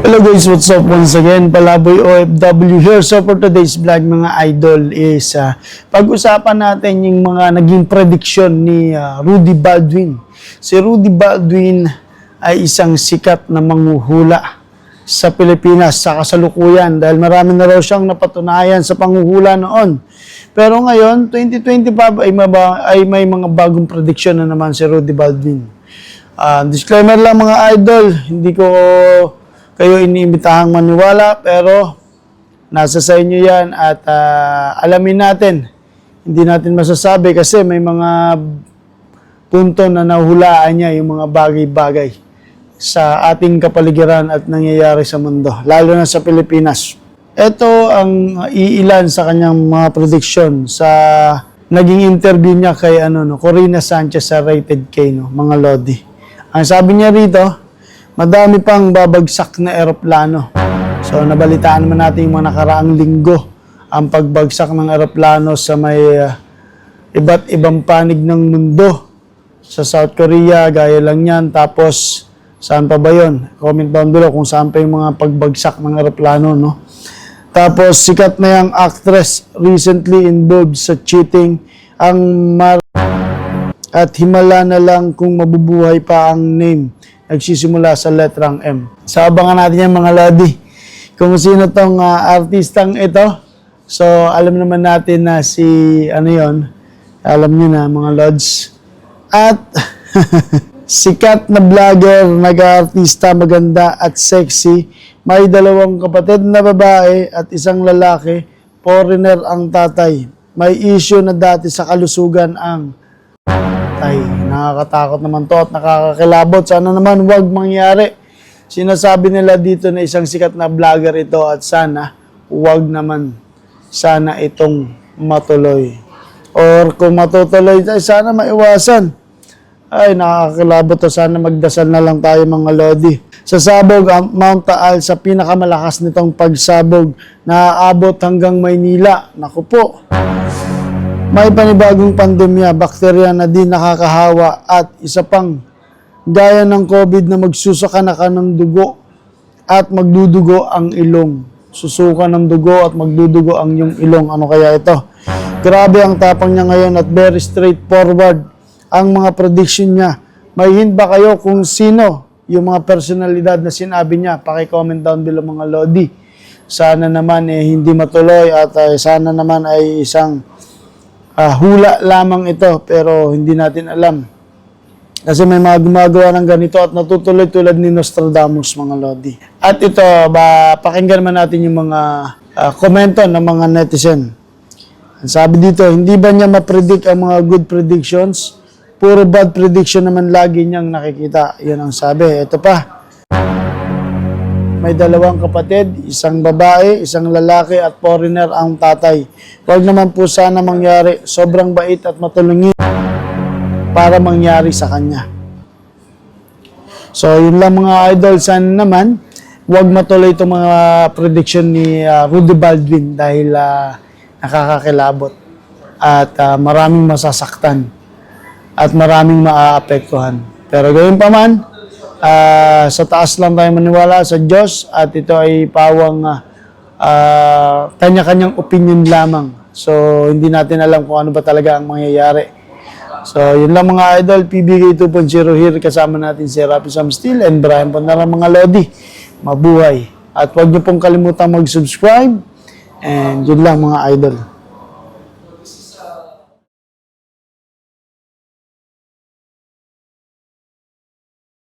Hello guys, what's up once again? Palaboy OFW here. So for today's vlog mga idol is pag-usapan natin yung mga naging prediction ni Rudy Baldwin. Si Rudy Baldwin ay isang sikat na manghuhula sa Pilipinas sa kasalukuyan dahil marami na raw siyang napatunayan sa panghuhula noon. Pero ngayon, 2025 ay may mga bagong prediction na naman si Rudy Baldwin. Disclaimer lang mga idol, hindi ko kayo iniimbitahang maniwala, pero nasa sa inyo yan at alamin natin. Hindi natin masasabi kasi may mga punto na nahulaan niya yung mga bagay-bagay sa ating kapaligiran at nangyayari sa mundo, lalo na sa Pilipinas. Ito ang iilan sa kanyang mga prediction sa naging interview niya kay Corina Sanchez sa Rated K, mga Lodi. Ang sabi niya rito, madami pang babagsak na eroplano. So, nabalitaan naman natin yung mga nakaraang linggo ang pagbagsak ng eroplano sa may iba't ibang panig ng mundo. Sa South Korea, gaya lang yan. Tapos, saan pa ba yun? Comment down below kung saan pa yung mga pagbagsak ng eroplano, no? Tapos, sikat na yung actress recently involved sa cheating ang at himala na lang kung mabubuhay pa ang name. Nagsisimula sa letrang M. So, abangan natin yan mga Lodi. Kung sino tong artistang ito. So, alam naman natin na si, alam nyo na mga Lods. At, sikat na vlogger, nag-artista, maganda at sexy. May dalawang kapatid na babae at isang lalaki. Foreigner ang tatay. May issue na dati sa kalusugan ang ay, nakakatakot naman to at nakakakilabot. Sana naman wag mangyari. Sinasabi nila dito na isang sikat na vlogger ito at sana wag naman sana itong matuloy. Or kung matutuloy, ay sana maiwasan. Ay, nakakakilabot to. Sana magdasal na lang tayo mga Lodi. Sa sabog, Mount Taal sa pinakamalakas nitong pagsabog na aabot hanggang Maynila. Naku po. May panibagong pandemya, bakterya na din nakakahawa at isa pang gaya ng COVID na magsusuka na ka ng dugo at magdudugo ang ilong. Susuka ng dugo at magdudugo ang iyong ilong. Ano kaya ito? Grabe ang tapang niya ngayon at very straightforward ang mga prediction niya. May hint ba kayo kung sino yung mga personalidad na sinabi niya? Paki-comment down below mga Lodi. Sana naman hindi matuloy at sana naman ay isang hula lamang ito, pero hindi natin alam. Kasi may mga gumagawa ng ganito at natutuloy tulad ni Nostradamus, mga Lodi. At ito, pakinggan naman natin yung mga komento ng mga netizen. Sabi dito, hindi ba niya ma-predict ang mga good predictions? Puro bad prediction naman lagi niyang nakikita. Yan ang sabi. Ito pa. May dalawang kapatid, isang babae, isang lalaki at foreigner ang tatay. Huwag naman po sana mangyari. Sobrang bait at matulungin para mangyari sa kanya. So, yun lang mga idol. Sana naman, huwag matuloy itong mga prediction ni Rudy Baldwin dahil nakakakilabot at maraming masasaktan at maraming maaapektuhan. Pero gayon pa man, sa taas lang tayo maniwala sa Diyos at ito ay pawang kanya-kanyang opinion lamang. So, hindi natin alam kung ano ba talaga ang mangyayari. So, yun lang mga idol. PBK 2.0 here. Kasama natin si Rapi Sam Steel and Brian Pondaran mga Lodi. Mabuhay. At huwag niyo pong kalimutan mag-subscribe. And yun lang mga idol.